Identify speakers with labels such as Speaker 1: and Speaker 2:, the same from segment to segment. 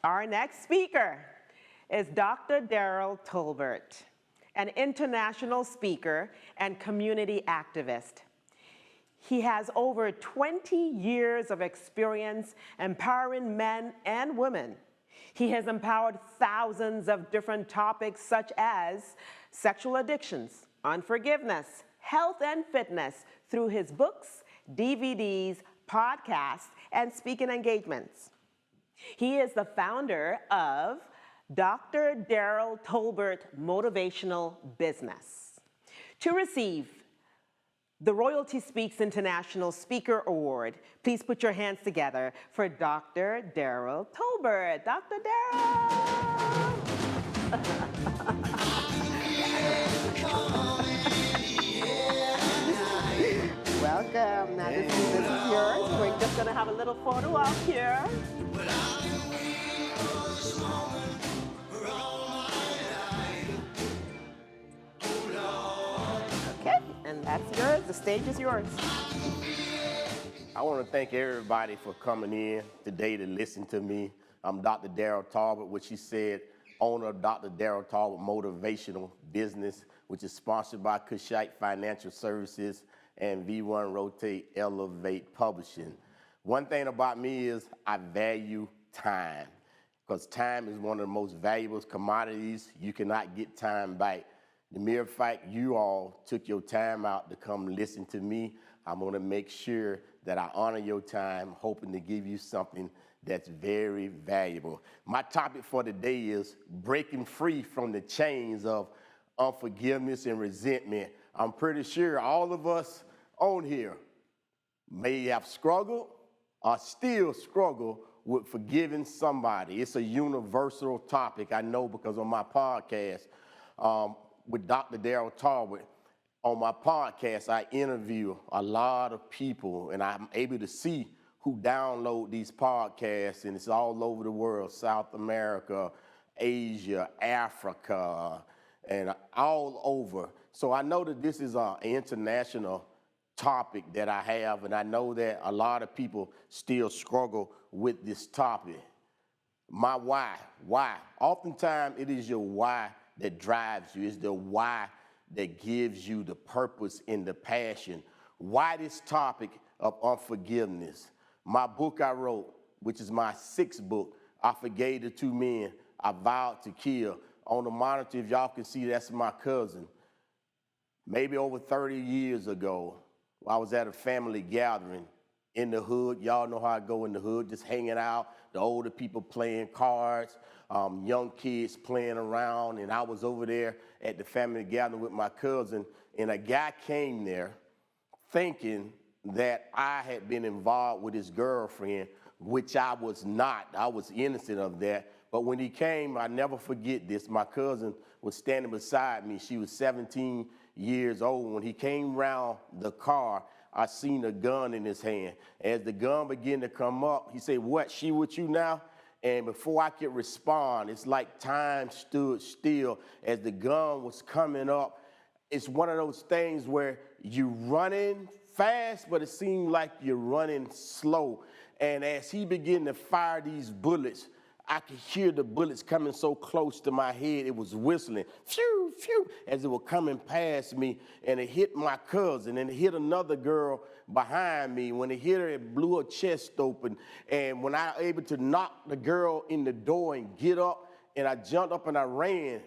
Speaker 1: Our next speaker is Dr. Darrell Tolbert, an international speaker and community activist. He has over 20 years of experience empowering men and women. He has empowered thousands of different topics such as sexual addictions, unforgiveness, health and fitness through his books, DVDs, podcasts, and speaking engagements. He is the founder of Dr. Darrell Tolbert Motivational Business. To receive the Royalty Speaks International Speaker Award, please put your hands together for Dr. Darrell Tolbert. Dr. Darrell! Welcome. Now this is yours. We're just going to have a little photo op here. Okay, and that's yours. The stage is yours.
Speaker 2: I want to thank everybody for coming in today to listen to me. I'm Dr. Darrell Tolbert, which he said, owner of Dr. Darrell Tolbert Motivational Business, which is sponsored by Cushite Financial Services and V1 Rotate Elevate Publishing. One thing about me is I value time, because time is one of the most valuable commodities. You cannot get time back. The mere fact you all took your time out to come listen to me, I'm going to make sure that I honor your time, hoping to give you something that's very valuable. My topic for today is breaking free from the chains of unforgiveness and resentment. I'm pretty sure all of us on here may have struggled or still struggle with forgiving somebody. It's a universal topic, I know, because on my podcast with Dr. Darrell Tolbert, on my podcast, I interview a lot of people, and I'm able to see who download these podcasts, and it's all over the world, South America, Asia, Africa, and all over. So I know that this is an international topic that I have, and I know that a lot of people still struggle with this topic. My why. Oftentimes it is your why that drives you. It's the why that gives you the purpose and the passion. Why this topic of unforgiveness? My book I wrote, which is my 6th book, I Forgave the Two Men I Vowed to Kill. On the monitor, if y'all can see, that's my cousin. Maybe over 30 years ago, I was at a family gathering in the hood. Y'all know how I go in the hood, just hanging out, the older people playing cards, young kids playing around, and I was over there at the family gathering with my cousin, and a guy came there thinking that I had been involved with his girlfriend, which I was not. I was innocent of that. But when he came, I never forget this. My cousin was standing beside me. She was 17 years old. When he came around the car, I seen a gun in his hand. As the gun began to come up, he said, "What, she with you now?" And before I could respond, it's like time stood still as the gun was coming up. It's one of those things where you're running fast, but it seemed like you're running slow. And as he began to fire these bullets, I could hear the bullets coming so close to my head, it was whistling, phew, phew, as it was coming past me, and it hit my cousin, and it hit another girl behind me. When it hit her, it blew her chest open, and when I was able to knock the girl in the door and get up, and I jumped up and I ran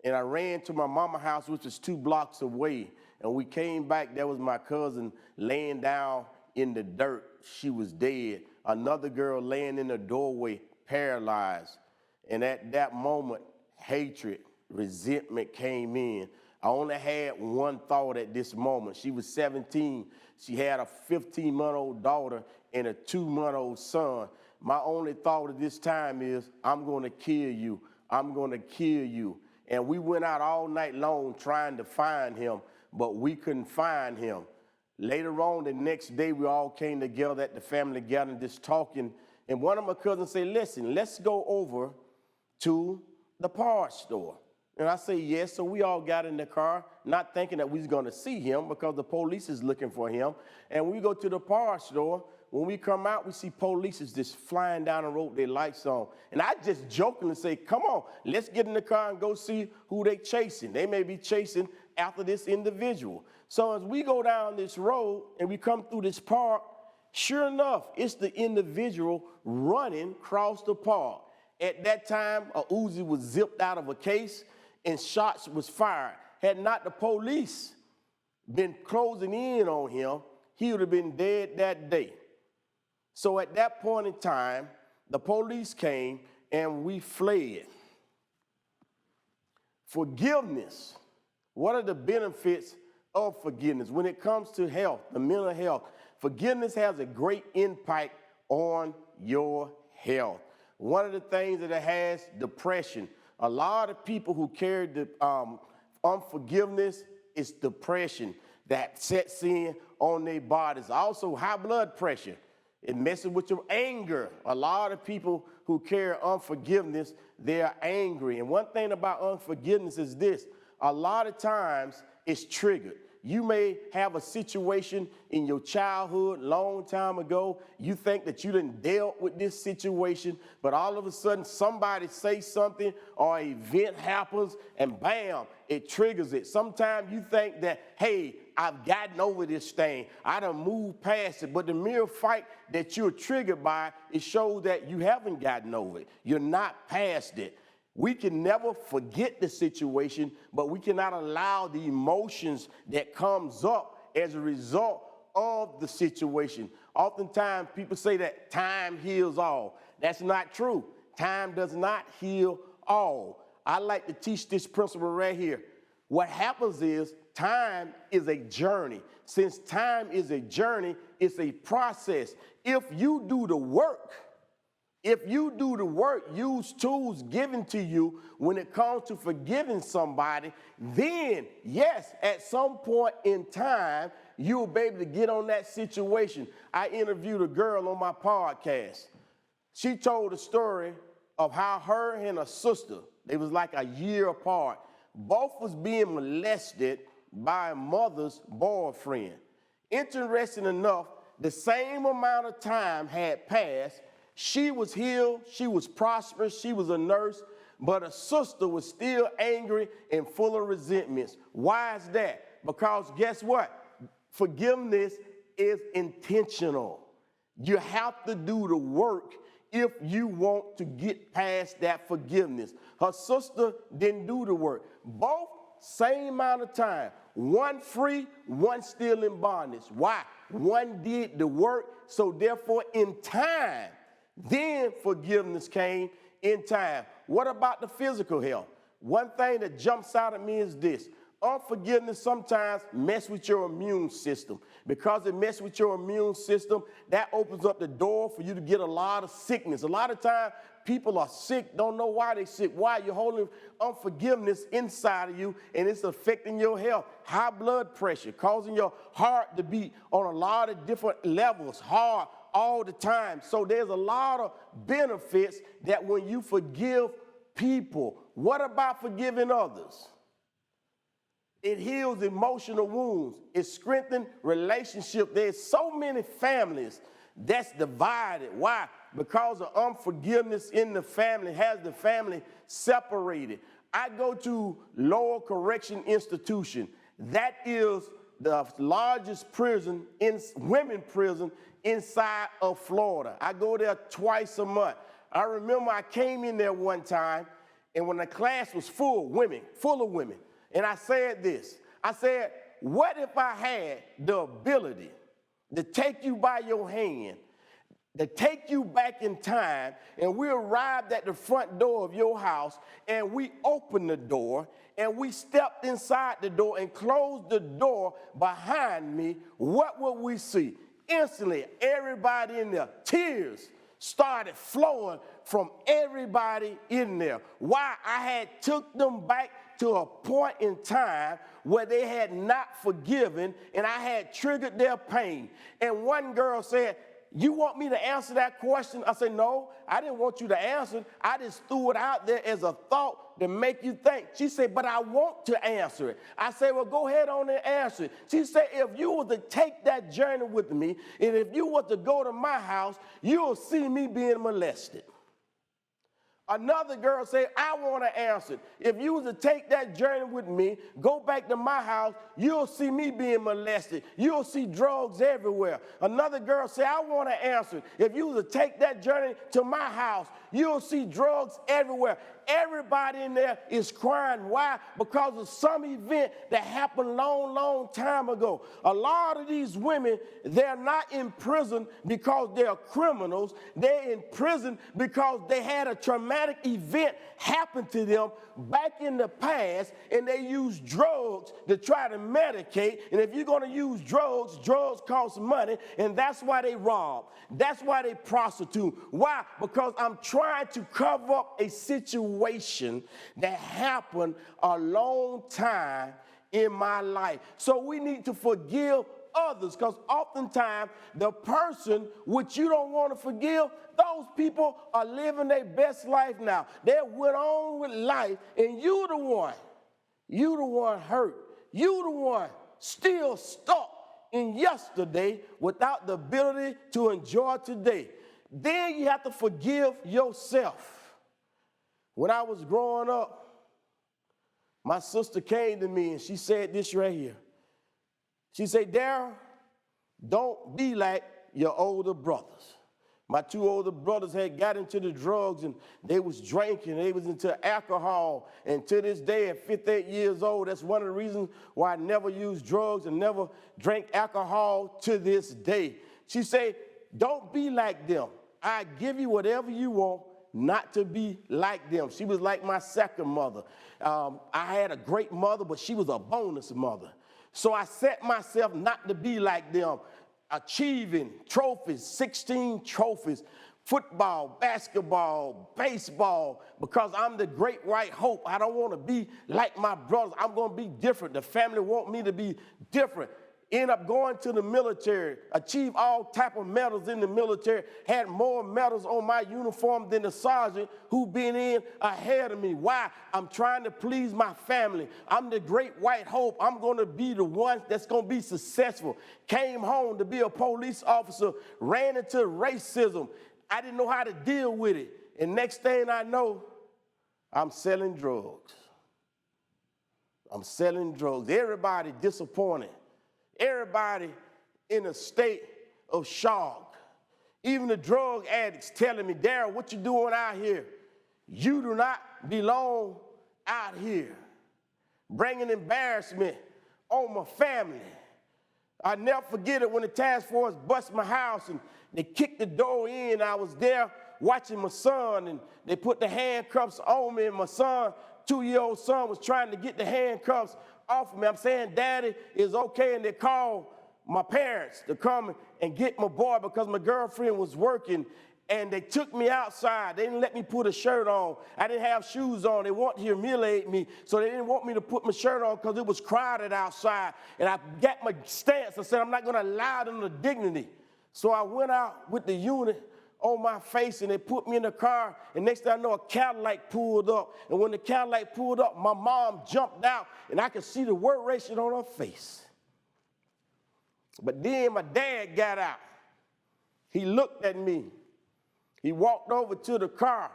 Speaker 2: to my mama's house, which was 2 blocks away, and we came back, there was my cousin laying down in the dirt. She was dead. Another girl laying in the doorway, paralyzed. And at that moment, hatred, resentment came in. I only had one thought at this moment. She was 17. She had a 15-month-old daughter and a 2-month-old son. My only thought at this time is, I'm going to kill you. I'm going to kill you. And we went out all night long trying to find him, but we couldn't find him. Later on, the next day, we all came together at the family gathering, just talking. And one of my cousins said, "Listen, let's go over to the parts store." And I say, yes. So we all got in the car, not thinking that we was going to see him because the police is looking for him. And we go to the parts store. when we come out, we see police is just flying down the road with their lights on. And I just jokingly say, come on, let's get in the car and go see who they chasing. They may be chasing after this individual. So as we go down this road and we come through this park, sure enough, it's the individual running across the park. At that time, a Uzi was zipped out of a case and shots was fired. Had not the police been closing in on him, he would have been dead that day. So at that point in time, the police came and we fled. Forgiveness. What are the benefits of forgiveness? When it comes to health, the mental health, forgiveness has a great impact on your health. One of the things that it has, depression. A lot of people who carry the unforgiveness is depression that sets in on their bodies. Also, high blood pressure. It messes with your anger. A lot of people who carry unforgiveness, they're angry. And one thing about unforgiveness is this. A lot of times it's triggered. You may have a situation in your childhood, long time ago. You think that you done dealt with this situation, but all of a sudden somebody says something or an event happens and bam, it triggers it. Sometimes you think that, hey, I've gotten over this thing. I done moved past it. But the mere fact that you're triggered by it, it shows that you haven't gotten over it. You're not past it. We can never forget the situation, but we cannot allow the emotions that comes up as a result of the situation. Oftentimes, people say that time heals all. That's not true. Time does not heal all. I like to teach this principle right here. What happens is time is a journey. Since time is a journey, it's a process. If you do the work, use tools given to you when it comes to forgiving somebody, then, yes, at some point in time, you'll be able to get on that situation. I interviewed a girl on my podcast. She told a story of how her and her sister, they was like a year apart, both was being molested by a mother's boyfriend. Interesting enough, the same amount of time had passed. She was healed, she was prosperous, she was a nurse, but her sister was still angry and full of resentments. Why is that? Because guess what? Forgiveness is intentional. You have to do the work if you want to get past that forgiveness. Her sister didn't do the work. Both same amount of time. One free, one still in bondage. Why? One did the work, so therefore in time, then forgiveness came in time. What about the physical health? One thing that jumps out at me is this. Unforgiveness sometimes mess with your immune system. Because it messes with your immune system, that opens up the door for you to get a lot of sickness. A lot of times, people are sick, don't know why they're sick. Why? You're holding unforgiveness inside of you, and it's affecting your health. High blood pressure, causing your heart to beat on a lot of different levels, hard all the time. So there's a lot of benefits that when you forgive people. What about forgiving others? It heals emotional wounds. It strengthens relationships. There's so many families that's divided. Why? Because of unforgiveness in the family, has the family separated. I go to Lower Correction Institution. That is the largest prison, women prison inside of Florida. I go there twice a month. I remember I came in there one time, and when the class was full of women, and I said this. I said, what if I had the ability to take you by your hand, to take you back in time, and we arrived at the front door of your house, and we opened the door, and we stepped inside the door and closed the door behind me, what would we see? Instantly, everybody in there, tears started flowing from everybody in there. Why? I had took them back to a point in time where they had not forgiven, and I had triggered their pain. And one girl said, you want me to answer that question? I said, no, I didn't want you to answer it. I just threw it out there as a thought to make you think. She said, but I want to answer it. I said, well, go ahead on and answer it. She said, if you were to take that journey with me, and if you were to go to my house, you'll see me being molested. Another girl said, I want to answer it. If you was to take that journey with me, go back to my house, you'll see me being molested. You'll see drugs everywhere. Another girl said, I want to answer it. If you was to take that journey to my house, you'll see drugs everywhere. Everybody in there is crying. Why? Because of some event that happened long time ago. A lot of these women, they're not in prison because they're criminals. They're in prison because they had a traumatic event happen to them back in the past, and they use drugs to try to medicate. And if you're going to use drugs, drugs cost money, and that's why they rob. That's why they prostitute. Why? Because I'm trying to cover up a situation that happened a long time in my life. So we need to forgive others, because oftentimes the person which you don't want to forgive, those people are living their best life now. They went on with life, and you the one hurt. You the one still stuck in yesterday without the ability to enjoy today. Then you have to forgive yourself. When I was growing up, my sister came to me and she said this right here. She said, Darrell, don't be like your older brothers. My two older brothers had got into the drugs, and they was drinking, they was into alcohol. And to this day, at 58 years old, that's one of the reasons why I never used drugs and never drank alcohol to this day. She said, don't be like them. I give you whatever you want, not to be like them. She was like my second mother. I had a great mother, but she was a bonus mother. So I set myself not to be like them, achieving trophies, 16 trophies, football, basketball, baseball, because I'm the great white hope. I don't want to be like my brothers. I'm going to be different. The family want me to be different. End up going to the military, achieve all type of medals in the military, had more medals on my uniform than the sergeant who been in ahead of me. Why? I'm trying to please my family. I'm the great white hope. I'm going to be the one that's going to be successful. Came home to be a police officer, ran into racism. I didn't know how to deal with it. And next thing I know, I'm selling drugs. I'm selling drugs. Everybody disappointed. Everybody in a state of shock. Even the drug addicts telling me, Darrell, what you doing out here? You do not belong out here. Bringing embarrassment on my family. I never forget it when the task force bust my house and they kicked the door in. I was there watching my son, and they put the handcuffs on me, and my son, 2-year-old son, was trying to get the handcuffs off of me. I'm saying, Daddy, it's okay, and they called my parents to come and get my boy because my girlfriend was working, and they took me outside. They didn't let me put a shirt on. I didn't have shoes on. They wanted to humiliate me, so they didn't want me to put my shirt on because it was crowded outside, and I got my stance. I said, I'm not going to allow them the dignity. So I went out with the unit on my face, and they put me in the car, and next thing I know, a Cadillac pulled up, and when the Cadillac pulled up, my mom jumped out, and I could see the worration on her face. But then my dad got out. He looked at me. He walked over to the car,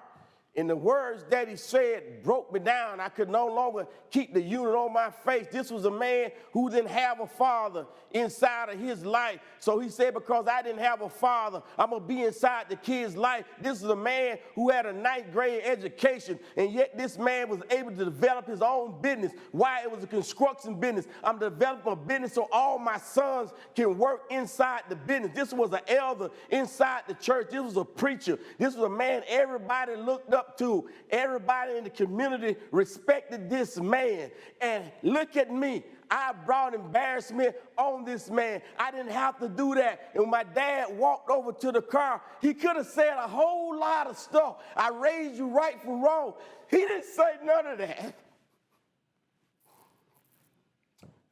Speaker 2: and the words that he said broke me down. I could no longer keep the unit on my face. This was a man who didn't have a father inside of his life. So he said, because I didn't have a father, I'm going to be inside the kid's life. This is a man who had a 9th grade education, and yet this man was able to develop his own business. Why? It was a construction business. I'm developing a business so all my sons can work inside the business. This was an elder inside the church. This was a preacher. This was a man everybody looked up to. Everybody in the community respected this man. And look at me. I brought embarrassment on this man. I didn't have to do that. And when my dad walked over to the car, he could have said a whole lot of stuff. I raised you right from wrong. He didn't say none of that.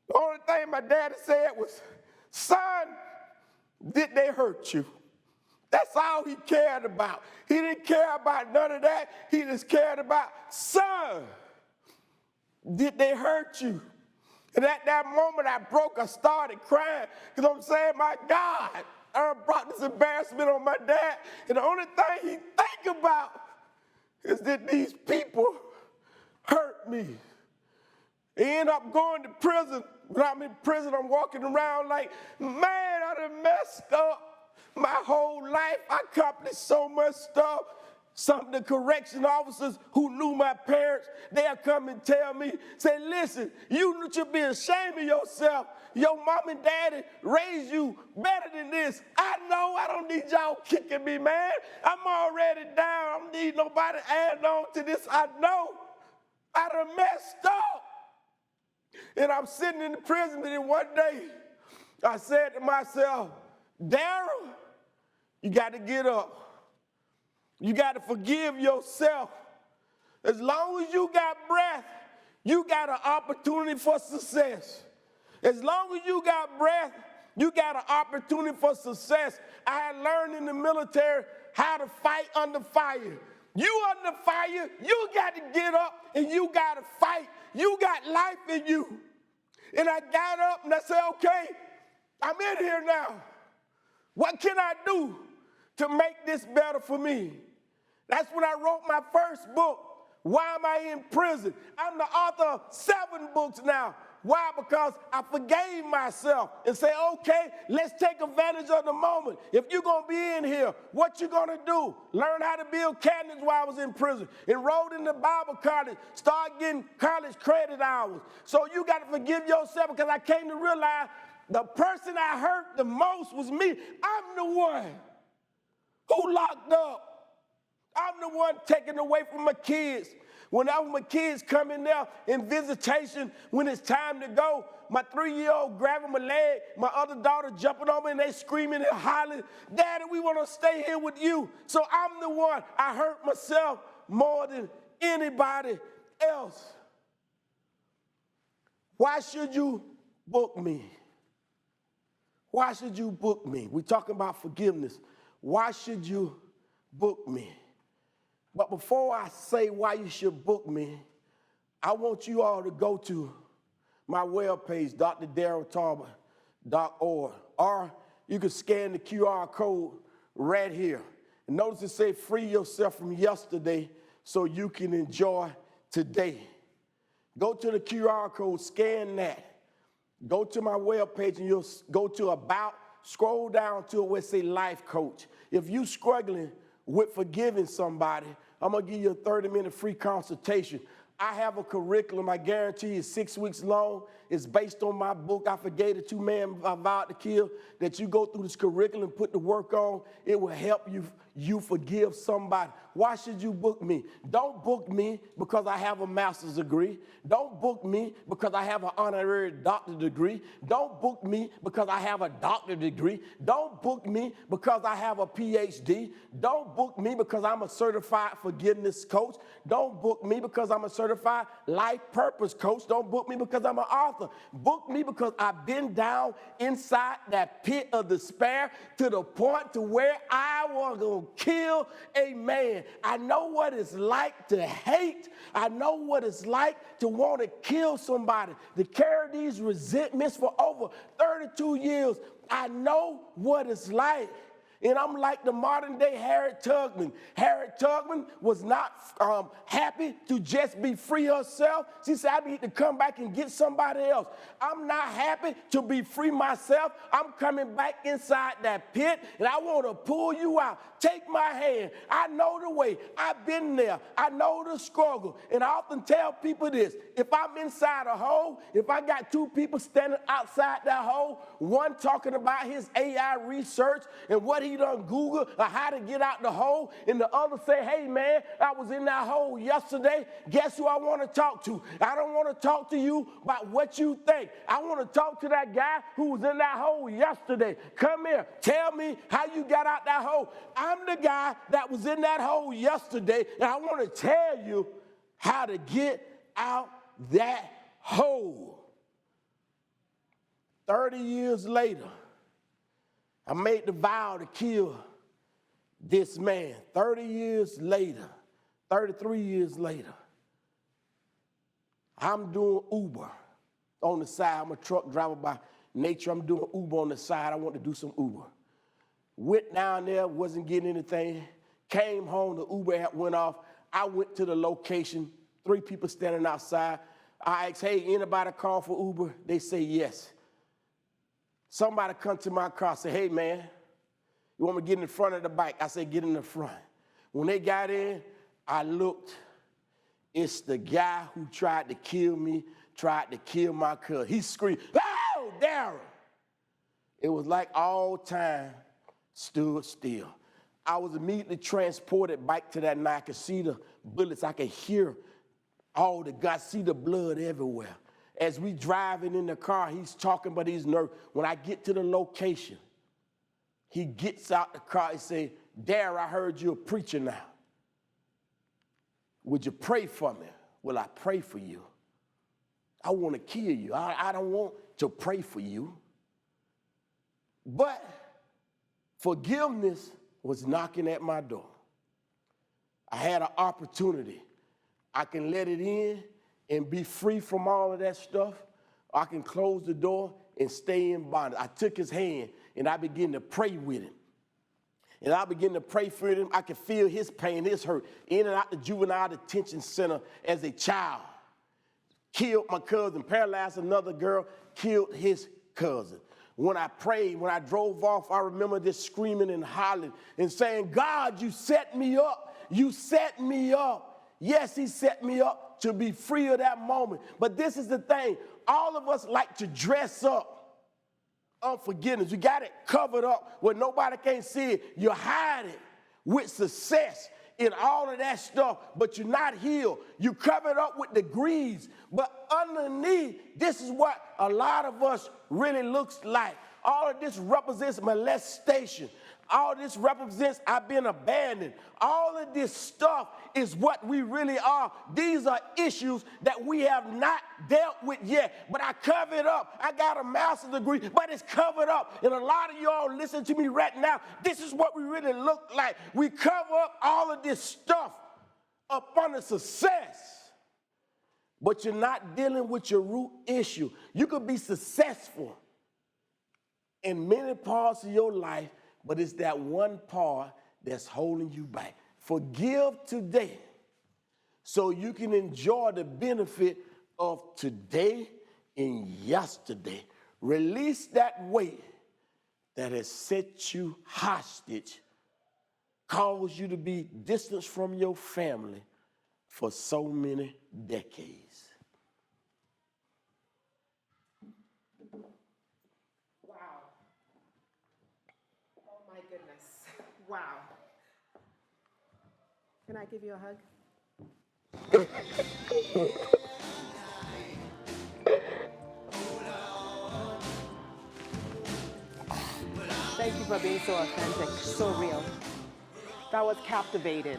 Speaker 2: The only thing my daddy said was, son, did they hurt you? That's all he cared about. He didn't care about none of that. He just cared about, son, did they hurt you? And at that moment I broke, I started crying because I'm saying, my God, I brought this embarrassment on my dad. And the only thing he think about is that these people hurt me. He ended up going to prison. When I'm in prison, I'm walking around like, man, I done messed up my whole life. I accomplished so much stuff. Some of the correction officers who knew my parents, they'll come and tell me, say, listen, you should be ashamed of yourself. Your mom and daddy raised you better than this. I know I don't need y'all kicking me, man. I'm already down. I don't need nobody adding on to this. I know I done messed up. And I'm sitting in the prison, and then one day I said to myself, Darrell, you got to get up. You got to forgive yourself. As long as you got breath, you got an opportunity for success. As long as you got breath, you got an opportunity for success. I had learned in the military how to fight under fire. You under fire, you got to get up and you got to fight. You got life in you. And I got up and I said, okay, I'm in here now. What can I do to make this better for me? That's when I wrote my first book, Why Am I in Prison? I'm the author of 7 books now. Why? Because I forgave myself and say, okay, let's take advantage of the moment. If you're going to be in here, what you going to do? Learn how to build cabinets while I was in prison. Enrolled in the Bible college. Start getting college credit hours. So you got to forgive yourself, because I came to realize the person I hurt the most was me. I'm the one who locked up. I'm the one taken away from my kids. Whenever my kids come in there in visitation, when it's time to go, my 3-year-old grabbing my leg, my other daughter jumping on me, and they screaming and hollering, Daddy, we want to stay here with you. So I'm the one. I hurt myself more than anybody else. Why should you book me? Why should you book me? We're talking about forgiveness. Why should you book me? But before I say why you should book me, I want you all to go to my webpage, drdarrelltolbert.org, or you can scan the QR code right here. And notice it says free yourself from yesterday so you can enjoy today. Go to the QR code, scan that. Go to my webpage and you'll go to About, scroll down to it where it says Life Coach. If you're struggling with forgiving somebody, I'm going to give you a 30-minute free consultation. I have a curriculum. I guarantee it's 6 weeks long. It's based on my book, I Forgave the 2 Men I Vowed to Kill. That you go through this curriculum, put the work on. It will help you forgive somebody. Why should you book me? Don't book me because I have a master's degree. Don't book me because I have an honorary doctorate degree. Don't book me because I have a doctorate degree. Don't book me because I have a PhD. Don't book me because I'm a certified forgiveness coach. Don't book me because I'm a certified life purpose coach. Don't book me because I'm an author. Book me because I've been down inside that pit of despair to the point to where I was going to kill a man. I know what it's like to hate. I know what it's like to want to kill somebody, to carry these resentments for over 32 years. I know what it's like. And I'm like the modern day Harriet Tubman. Harriet Tubman was not happy to just be free herself. She said, I need to come back and get somebody else. I'm not happy to be free myself. I'm coming back inside that pit, and I want to pull you out. Take my hand. I know the way. I've been there. I know the struggle. And I often tell people this. If I'm inside a hole, if I got 2 people standing outside that hole, one talking about his AI research and what he done Google or how to get out the hole, and the other say, hey man, I was in that hole yesterday. Guess who I want to talk to? I don't want to talk to you about what you think. I want to talk to that guy who was in that hole yesterday. Come here. Tell me how you got out that hole. I'm the guy that was in that hole yesterday, and I want to tell you how to get out that hole. 30 years later, I made the vow to kill This man, 30 years later, 33 years later, I'm doing Uber on the side. I'm a truck driver by nature. I'm doing Uber on the side. I want to do some Uber. Went down there, wasn't getting anything. Came home, the Uber app went off. I went to the location, 3 people standing outside. I asked, hey, anybody call for Uber? They say yes. Somebody come to my car and say, hey, man, you want me to get in the front of the bike? I said, get in the front. When they got in, I looked. It's the guy who tried to kill me, tried to kill my cousin. He screamed, oh, Darrell. It was like all time stood still. I was immediately transported back to that night. I could see the bullets. I could hear all the guys, see the blood everywhere. As we driving in the car, he's talking about his nerve. When I get to the location, he gets out the car and say, Darrell, I heard you're a preacher now. Would you pray for me? Well, I pray for you. I want to kill you. I don't want to pray for you. But forgiveness was knocking at my door. I had an opportunity. I can let it in and be free from all of that stuff. I can close the door and stay in bondage. I took his hand and I began to pray with him. And I began to pray for him. I could feel his pain, his hurt. In and out the juvenile detention center as a child. Killed my cousin, paralyzed another girl, killed his cousin. When I prayed, when I drove off, I remember this screaming and hollering and saying, God, you set me up. You set me up. Yes, he set me up to be free of that moment. But this is the thing. All of us like to dress up unforgiveness. You got it covered up where nobody can see it. You hide it with success in all of that stuff, but you're not healed. You cover it up with degrees, but underneath, this is what a lot of us really looks like. All of this represents molestation. All this represents I've been abandoned. All of this stuff is what we really are. These are issues that we have not dealt with yet. But I cover it up. I got a master's degree, but it's covered up. And a lot of y'all listen to me right now. This is what we really look like. We cover up all of this stuff up under success. But you're not dealing with your root issue. You could be successful in many parts of your life, but it's that one part that's holding you back. Forgive today so you can enjoy the benefit of today and yesterday. Release that weight that has set you hostage, caused you to be distanced from your family for so many decades.
Speaker 1: Wow. Can I give you a hug? Thank you for being so authentic, so real. That was captivating.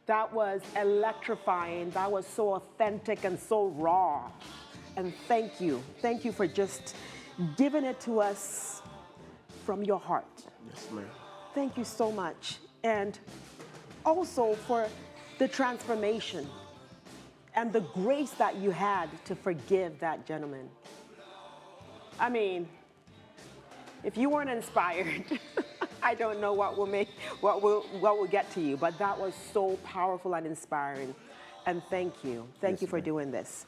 Speaker 1: That was electrifying. That was so authentic and so raw. And thank you. Thank you for just giving it to us from your heart.
Speaker 2: Yes, ma'am.
Speaker 1: Thank you so much. And also for the transformation and the grace that you had to forgive that gentleman. I mean, if you weren't inspired, I don't know what will get to you, but that was so powerful and inspiring. And thank you. Thank you for doing this.